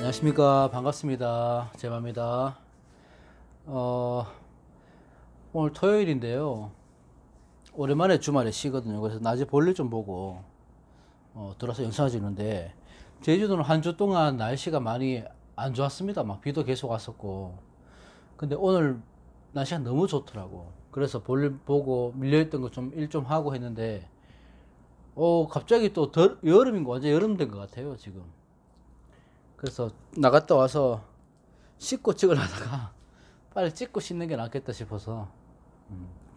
안녕하십니까. 반갑습니다. 제마입니다. 오늘 토요일인데요. 오랜만에 주말에 쉬거든요. 그래서 낮에 볼일 좀 보고 들어서 영상을 찍는데, 제주도는 한 주 동안 날씨가 많이 안 좋았습니다. 막 비도 계속 왔었고. 근데 오늘 날씨가 너무 좋더라고. 그래서 볼일 보고 밀려있던 거 좀 일 좀 하고 했는데, 갑자기 또 여름인 거, 완전 여름 된 것 같아요 지금. 그래서 나갔다 와서 씻고 찍으려다가 빨리 찍고 씻는 게 낫겠다 싶어서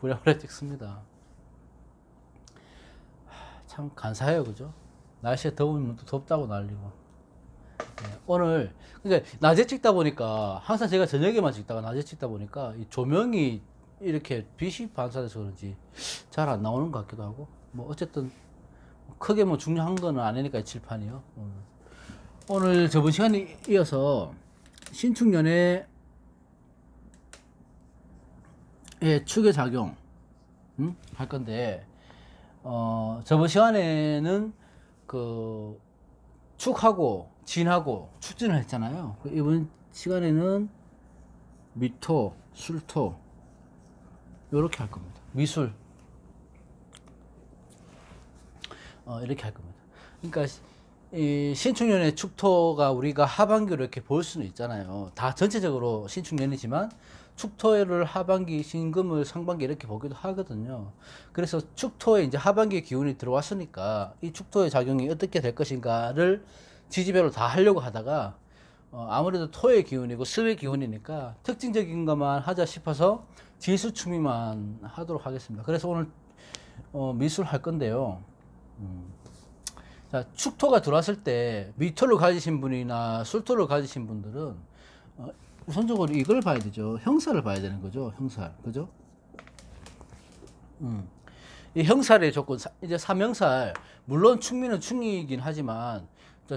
부랴부랴 찍습니다. 참 간사해요, 그죠? 날씨가 더우면 또 덥다고 난리고. 네, 오늘 그러니까 낮에 찍다 보니까, 항상 제가 저녁에만 찍다가 낮에 찍다 보니까 이 조명이 이렇게 빛이 반사돼서 그런지 잘 안 나오는 것 같기도 하고, 뭐 어쨌든 크게 뭐 중요한 거는 아니니까 칠판이요. 오늘 저번 시간에 이어서 신축년의 축의 작용 할 건데, 저번 시간에는 그 축하고 진하고 축진을 했잖아요. 이번 시간에는 미토, 술토 이렇게 할 겁니다. 미술 이렇게 할 겁니다. 그러니까 이 신축년의 축토가 우리가 하반기로 이렇게 볼 수는 있잖아요. 다 전체적으로 신축년이지만 축토를 하반기, 신금을 상반기 이렇게 보기도 하거든요. 그래서 축토에 이제 하반기 기운이 들어왔으니까 이 축토의 작용이 어떻게 될 것인가를 지지배로 다 하려고 하다가, 아무래도 토의 기운이고 수의 기운이니까 특징적인 것만 하자 싶어서 지수추미만 하도록 하겠습니다. 그래서 오늘 미술 할 건데요. 자, 축토가 들어왔을 때 미토를 가지신 분이나 술토를 가지신 분들은 우선적으로 이걸 봐야 되죠. 형살을 봐야 되는 거죠. 형살, 그죠? 이 형살의 조건, 이제 삼형살, 물론 축미는 축이긴 하지만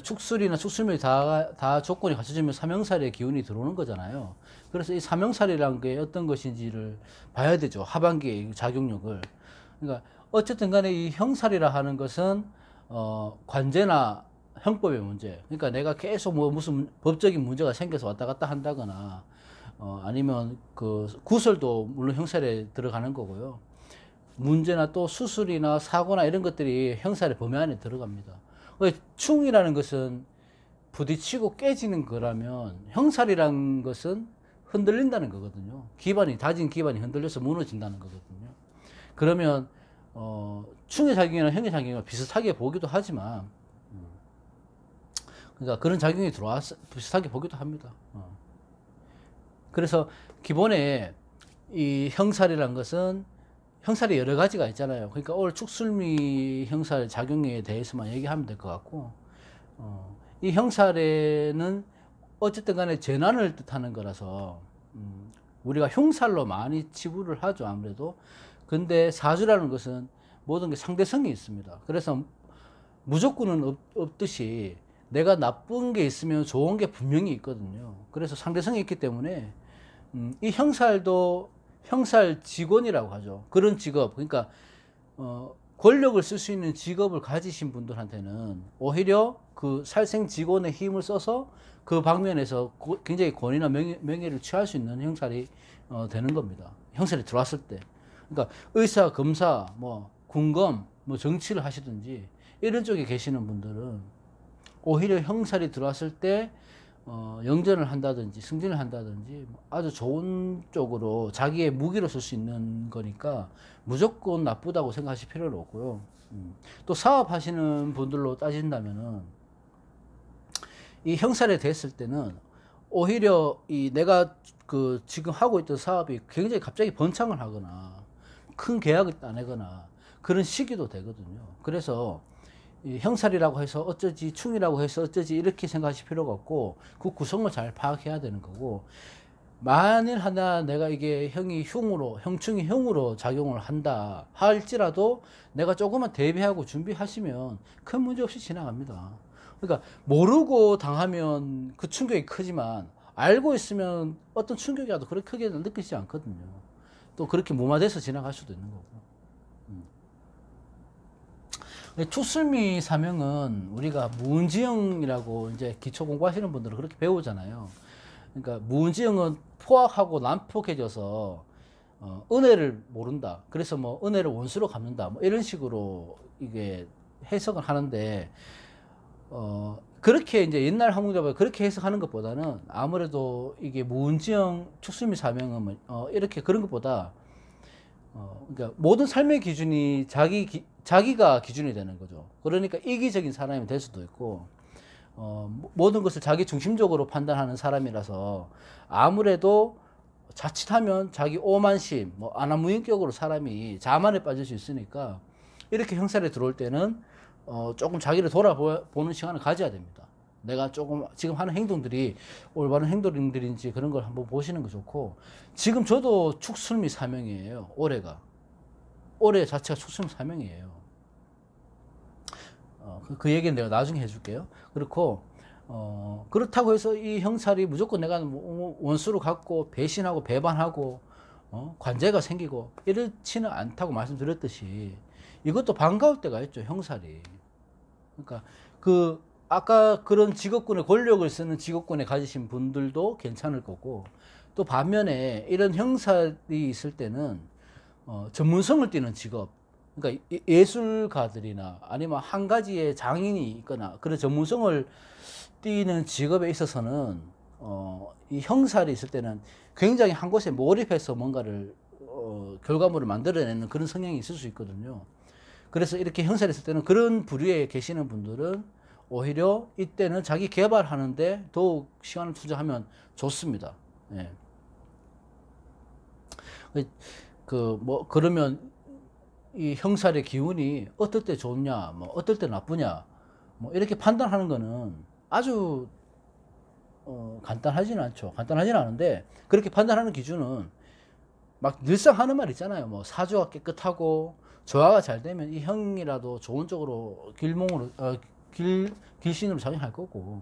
축술이나 축술묘이 다 조건이 갖춰지면 삼형살의 기운이 들어오는 거잖아요. 그래서 이 삼형살이라는 게 어떤 것인지를 봐야 되죠. 하반기의 작용력을. 그러니까 어쨌든 간에 이 형살이라 하는 것은 관제나 형법의 문제. 그러니까 내가 계속 뭐 무슨 법적인 문제가 생겨서 왔다 갔다 한다거나, 아니면 그 구설도 물론 형살에 들어가는 거고요. 문제나 또 수술이나 사고나 이런 것들이 형살의 범위 안에 들어갑니다. 충이라는 것은 부딪히고 깨지는 거라면, 형살이라는 것은 흔들린다는 거거든요. 다진 기반이 흔들려서 무너진다는 거거든요. 그러면 충의 작용이나 형의 작용이 비슷하게 보기도 하지만, 그러니까 그런 작용이 들어와서 비슷하게 보기도 합니다. 그래서 기본에 이 형살이란 것은, 형살이 여러 가지가 있잖아요. 그러니까 오늘 축술미 형살 작용에 대해서만 얘기하면 될 것 같고, 이 형살에는 어쨌든 간에 재난을 뜻하는 거라서 우리가 흉살로 많이 치부를 하죠, 아무래도. 근데 사주라는 것은 모든 게 상대성이 있습니다. 그래서 무조건은 없듯이 내가 나쁜 게 있으면 좋은 게 분명히 있거든요. 그래서 상대성이 있기 때문에 이 형살도 형살 직원이라고 하죠. 그런 직업, 그러니까 권력을 쓸 수 있는 직업을 가지신 분들한테는 오히려 그 살생 직원의 힘을 써서 그 방면에서 굉장히 권위나 명예를 취할 수 있는 형살이 되는 겁니다. 형살이 들어왔을 때. 그러니까 의사, 검사, 뭐 군검, 뭐 정치를 하시든지 이런 쪽에 계시는 분들은 오히려 형살이 들어왔을 때 영전을 한다든지 승진을 한다든지 아주 좋은 쪽으로 자기의 무기로 쓸 수 있는 거니까 무조건 나쁘다고 생각하실 필요는 없고요. 또 사업하시는 분들로 따진다면은 이 형살이 됐을 때는 오히려 이 내가 그 지금 하고 있던 사업이 굉장히 갑자기 번창을 하거나 큰 계약을 따내거나 그런 시기도 되거든요. 그래서 이 형살이라고 해서 어쩌지, 충이라고 해서 어쩌지 이렇게 생각하실 필요가 없고, 그 구성을 잘 파악해야 되는 거고, 만일 하나 내가 이게 형충이 형으로 작용을 한다 할지라도 내가 조금만 대비하고 준비하시면 큰 문제 없이 지나갑니다. 그러니까 모르고 당하면 그 충격이 크지만 알고 있으면 어떤 충격이 와도 그렇게 크게 느끼지 않거든요. 또 그렇게 무마돼서 지나갈 수도 있는 거고. 축술미 사명은 우리가 무운지형이라고 이제 기초 공부하시는 분들은 그렇게 배우잖아요. 그러니까 무운지형은 포악하고 난폭해져서 은혜를 모른다. 그래서 뭐 은혜를 원수로 갚는다. 뭐 이런 식으로 이게 해석을 하는데 그렇게 이제 옛날 한국자가 그렇게 해석하는 것보다는 아무래도 이게 무운지형 축술미 사명은 이렇게 그런 것보다 그러니까 모든 삶의 기준이 자기가 기준이 되는 거죠. 그러니까 이기적인 사람이 될 수도 있고, 모든 것을 자기 중심적으로 판단하는 사람이라서 아무래도 자칫하면 자기 오만심, 뭐 아나무인격으로 사람이 자만에 빠질 수 있으니까 이렇게 형살에 들어올 때는 조금 자기를 돌아보는 시간을 가져야 됩니다. 내가 조금 지금 하는 행동들이 올바른 행동들인지 그런 걸 한번 보시는 거 좋고, 지금 저도 축술미 사명이에요. 올해 자체가 축술미 사명이에요. 그 얘기는 내가 나중에 해줄게요. 그렇고 그렇다고 해서 이 형살이 무조건 내가 원수로 갖고 배신하고 배반하고 관제가 생기고 이렇지는 않다고 말씀드렸듯이 이것도 반가울 때가 있죠, 형살이. 그러니까 아까 그런 직업군의 권력을 쓰는 직업군에 가지신 분들도 괜찮을 거고, 또 반면에 이런 형살이 있을 때는 전문성을 띠는 직업, 그러니까 예술가들이나 아니면 한 가지의 장인이 있거나 그런 전문성을 띠는 직업에 있어서는 이 형살이 있을 때는 굉장히 한 곳에 몰입해서 뭔가를 결과물을 만들어내는 그런 성향이 있을 수 있거든요. 그래서 이렇게 형살이 있을 때는 그런 부류에 계시는 분들은 오히려 이때는 자기 개발하는데 더욱 시간을 투자하면 좋습니다. 예. 그러면 이 형살의 기운이 어떨 때 좋냐, 뭐 어떨 때 나쁘냐, 뭐 이렇게 판단하는 거는 아주 간단하지는 않죠. 간단하지는 않은데, 그렇게 판단하는 기준은 막 늘상 하는 말 있잖아요. 뭐 사주가 깨끗하고 조화가 잘 되면 이 형이라도 좋은 쪽으로 길신으로 작용할 거고,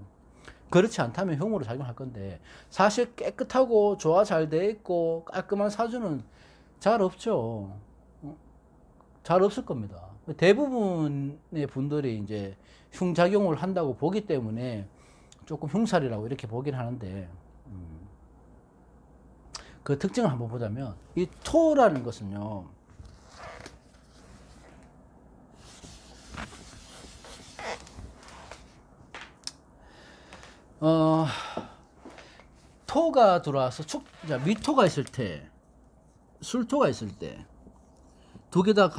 그렇지 않다면 형으로 작용할 건데, 사실 깨끗하고 조화 잘 돼 있고 깔끔한 사주는 잘 없죠. 잘 없을 겁니다. 대부분의 분들이 이제 흉작용을 한다고 보기 때문에 조금 흉살이라고 이렇게 보긴 하는데, 그 특징을 한번 보자면, 이 토라는 것은요, 토가 들어와서 미토가 있을 때, 술토가 있을 때, 두 개 다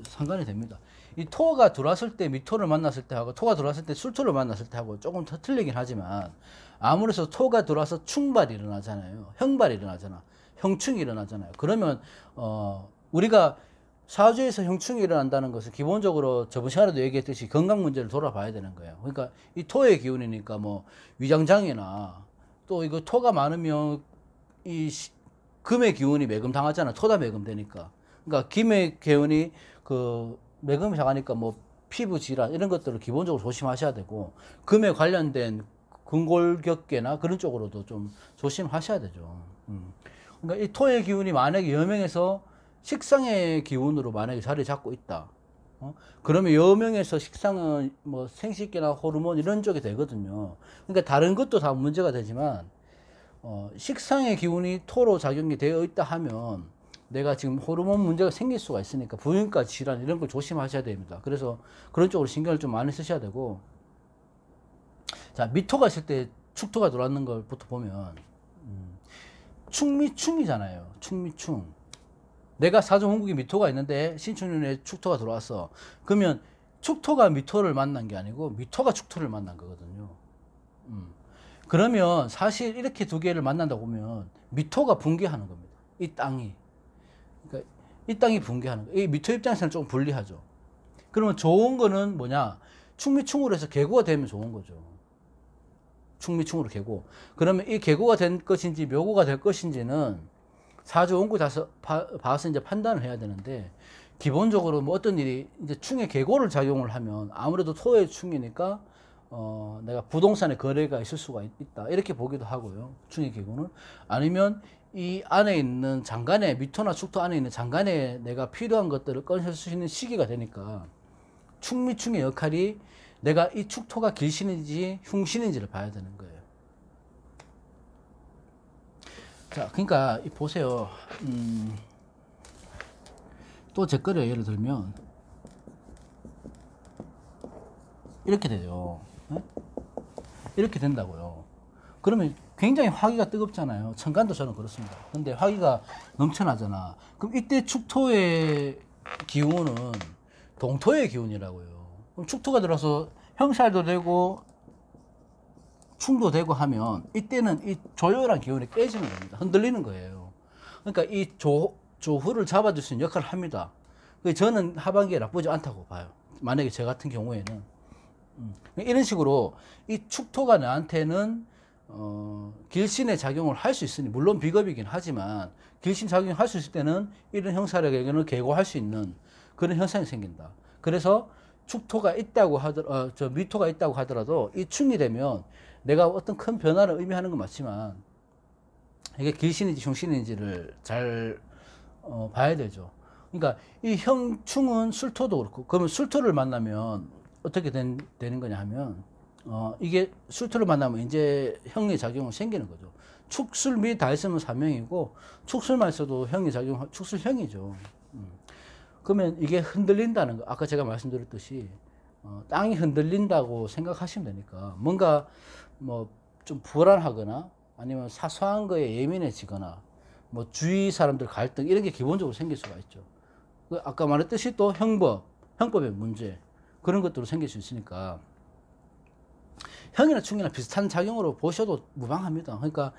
상관이 됩니다. 이 토가 들어왔을 때 미토를 만났을 때 하고 토가 들어왔을 때 술토를 만났을 때 하고 조금 더 틀리긴 하지만, 아무래도 토가 들어와서 충발이 일어나잖아요. 형발이 일어나잖아. 형충이 일어나잖아요. 그러면 우리가 사주에서 형충이 일어난다는 것은 기본적으로 저번 시간에도 얘기했듯이 건강 문제를 돌아봐야 되는 거예요. 그러니까 이 토의 기운이니까 뭐 위장장애나, 또 이거 토가 많으면 이 금의 기운이 매금 당하잖아. 토다 매금 되니까. 그러니까 김의 기운이 매금이 작으니까 뭐 피부 질환 이런 것들을 기본적으로 조심하셔야 되고, 금에 관련된 근골격계나 그런 쪽으로도 좀 조심하셔야 되죠. 그러니까 이 토의 기운이 만약에 여명에서 식상의 기운으로 만약에 자리 잡고 있다. 그러면 여명에서 식상은 뭐 생식기나 호르몬 이런 쪽이 되거든요. 그러니까 다른 것도 다 문제가 되지만, 식상의 기운이 토로 작용이 되어 있다 하면 내가 지금 호르몬 문제가 생길 수가 있으니까 부인과 질환 이런 걸 조심하셔야 됩니다. 그래서 그런 쪽으로 신경을 좀 많이 쓰셔야 되고, 자, 미토가 있을 때 축토가 들어왔는 걸부터 보면, 충미충이잖아요. 충미충. 내가 사주 홍국에 미토가 있는데 신축년에 축토가 들어왔어. 그러면 축토가 미토를 만난 게 아니고 미토가 축토를 만난 거거든요. 그러면 사실 이렇게 두 개를 만난다고 보면 미토가 붕괴하는 겁니다. 이 땅이. 그러니까 이 땅이 붕괴하는 거예요. 이 미토 입장에서는 좀 불리하죠. 그러면 좋은 거는 뭐냐? 충미충으로 해서 계고가 되면 좋은 거죠. 충미충으로 계고. 그러면 이 계고가 된 것인지 묘고가 될 것인지는 사주 원구 봐서 이제 판단을 해야 되는데, 기본적으로 뭐 어떤 일이 이제 충의 계고를 작용을 하면 아무래도 토의 충이니까 내가 부동산의 거래가 있을 수가 있다 이렇게 보기도 하고요. 충의 계고는 아니면 이 안에 있는 장간에, 미토나 축토 안에 있는 장간에 내가 필요한 것들을 꺼낼 수 있는 시기가 되니까 축미충의 역할이 내가 이 축토가 길신인지 흉신인지를 봐야 되는 거예요. 자, 그러니까 보세요. 또 제 거를 예를 들면 이렇게 되죠. 네? 이렇게 된다고요. 그러면 굉장히 화기가 뜨겁잖아요. 천간도 저는 그렇습니다. 근데 화기가 넘쳐나잖아. 그럼 이때 축토의 기운은 동토의 기운이라고요. 그럼 축토가 들어서 형살도 되고 충도 되고 하면 이때는 이 조열한 기운이 깨지는 겁니다. 흔들리는 거예요. 그러니까 이 조후를 잡아줄 수 있는 역할을 합니다. 저는 하반기에 나쁘지 않다고 봐요. 만약에 저 같은 경우에는. 이런 식으로 이 축토가 나한테는 길신의 작용을 할 수 있으니, 물론 비겁이긴 하지만 길신 작용을 할 수 있을 때는 이런 형사력에는 계고할 수 있는 그런 현상이 생긴다. 그래서 축토가 있다고 하더라도, 미토가 있다고 하더라도 이 충이 되면 내가 어떤 큰 변화를 의미하는 건 맞지만 이게 길신인지 흉신인지를 잘 봐야 되죠. 그러니까 이 형충은 술토도 그렇고, 그러면 술토를 만나면 어떻게 되는 거냐 하면 이게 술토를 만나면 이제 형의 작용이 생기는 거죠. 축술 및 다 있으면 사명이고, 축술만 있어도 형의 작용, 축술형이죠. 그러면 이게 흔들린다는 거, 아까 제가 말씀드렸듯이 땅이 흔들린다고 생각하시면 되니까, 뭔가 뭐 좀 불안하거나 아니면 사소한 거에 예민해지거나 뭐 주위 사람들 갈등 이런 게 기본적으로 생길 수가 있죠. 아까 말했듯이 또 형법의 문제, 그런 것들로 생길 수 있으니까 형이나 충이나 비슷한 작용으로 보셔도 무방합니다. 그러니까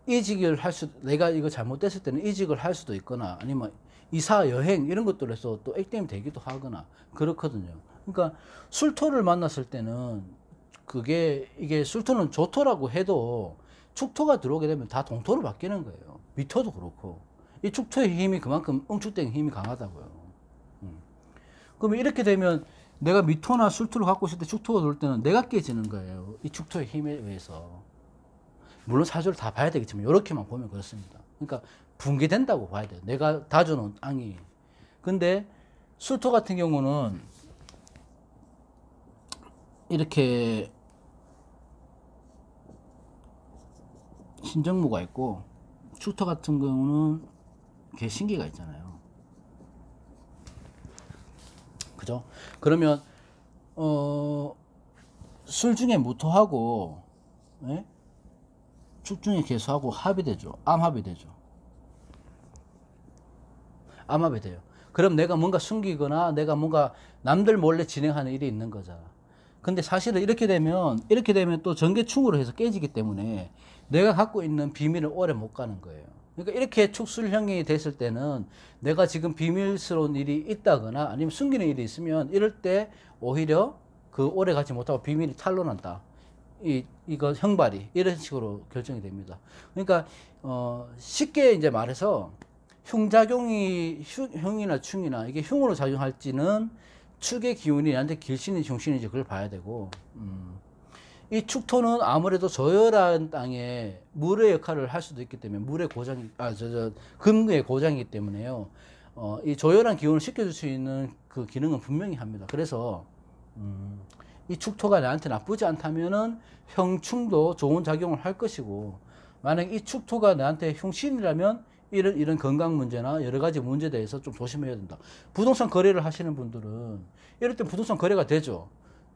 이직을 내가 이거 잘못됐을 때는 이직을 할 수도 있거나, 아니면 이사 여행 이런 것들로 해서 또 액땜이 되기도 하거나 그렇거든요. 그러니까 술토를 만났을 때는 이게 술토는 조토라고 해도 축토가 들어오게 되면 다 동토로 바뀌는 거예요. 미토도 그렇고. 이 축토의 힘이 그만큼 응축된 힘이 강하다고요. 그러면 이렇게 되면 내가 미토나 술토를 갖고 있을 때 축토가 들어올 때는 내가 깨지는 거예요. 이 축토의 힘에 의해서. 물론 사주를 다 봐야 되겠지만 이렇게만 보면 그렇습니다. 그러니까 붕괴된다고 봐야 돼요. 내가 다져놓은 땅이. 근데 술토 같은 경우는 이렇게 신정무가 있고, 축토 같은 경우는 개신기가 있잖아요. 그죠? 그러면 술 중에 무토하고, 예? 축 중에 개수하고 합이 되죠. 암합이 되죠. 암합이 돼요. 그럼 내가 뭔가 숨기거나 내가 뭔가 남들 몰래 진행하는 일이 있는 거잖아. 근데 사실은 이렇게 되면 또 전개충으로 해서 깨지기 때문에 내가 갖고 있는 비밀을 오래 못 가는 거예요. 그러니까 이렇게 축술형이 됐을 때는 내가 지금 비밀스러운 일이 있다거나 아니면 숨기는 일이 있으면 이럴 때 오히려 그 오래 가지 못하고 비밀이 탄로난다. 이거 형발이 이런 식으로 결정이 됩니다. 그러니까 쉽게 이제 말해서 흉이나 충이나 이게 흉으로 작용할지는 축의 기운이 나한테 길신인지 흉신인지 그걸 봐야 되고, 이 축토는 아무래도 저열한 땅에 물의 역할을 할 수도 있기 때문에, 물의 고장이, 금의 고장이기 때문에요. 이 조열한 기운을 시켜줄 수 있는 그 기능은 분명히 합니다. 그래서, 이 축토가 나한테 나쁘지 않다면은 형충도 좋은 작용을 할 것이고, 만약 이 축토가 나한테 흉신이라면 이런 건강 문제나 여러 가지 문제에 대해서 좀 조심해야 된다. 부동산 거래를 하시는 분들은 이럴 때 부동산 거래가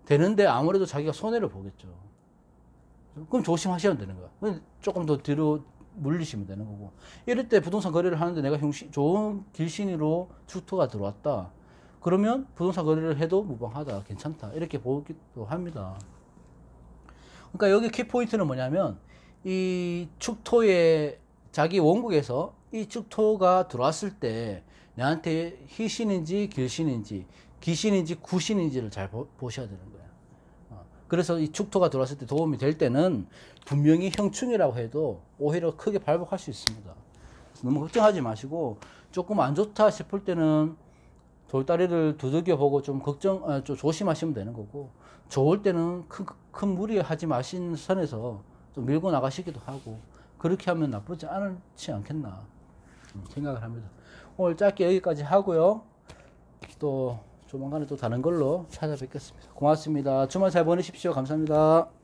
되는데 아무래도 자기가 손해를 보겠죠. 그럼 조심하셔야 되는 거야. 조금 더 뒤로 물리시면 되는 거고. 이럴 때 부동산 거래를 하는데 내가 좋은 길신으로 축토가 들어왔다. 그러면 부동산 거래를 해도 무방하다, 괜찮다, 이렇게 보기도 합니다. 그러니까 여기 키포인트는 뭐냐면, 이 축토의 자기 원국에서 이 축토가 들어왔을 때 나한테 희신인지 길신인지 기신인지 구신인지를 잘 보셔야 되는 거예요. 그래서 이 축토가 들어왔을 때 도움이 될 때는 분명히 형충이라고 해도 오히려 크게 발복할 수 있습니다. 너무 걱정하지 마시고, 조금 안 좋다 싶을 때는 돌다리를 두들겨 보고 좀 조심하시면 되는 거고, 좋을 때는 큰 무리하지 마신 선에서 좀 밀고 나가시기도 하고, 그렇게 하면 나쁘지 않겠나 생각을 합니다. 오늘 짧게 여기까지 하고요. 또 조만간에 또 다른 걸로 찾아뵙겠습니다. 고맙습니다. 주말 잘 보내십시오. 감사합니다.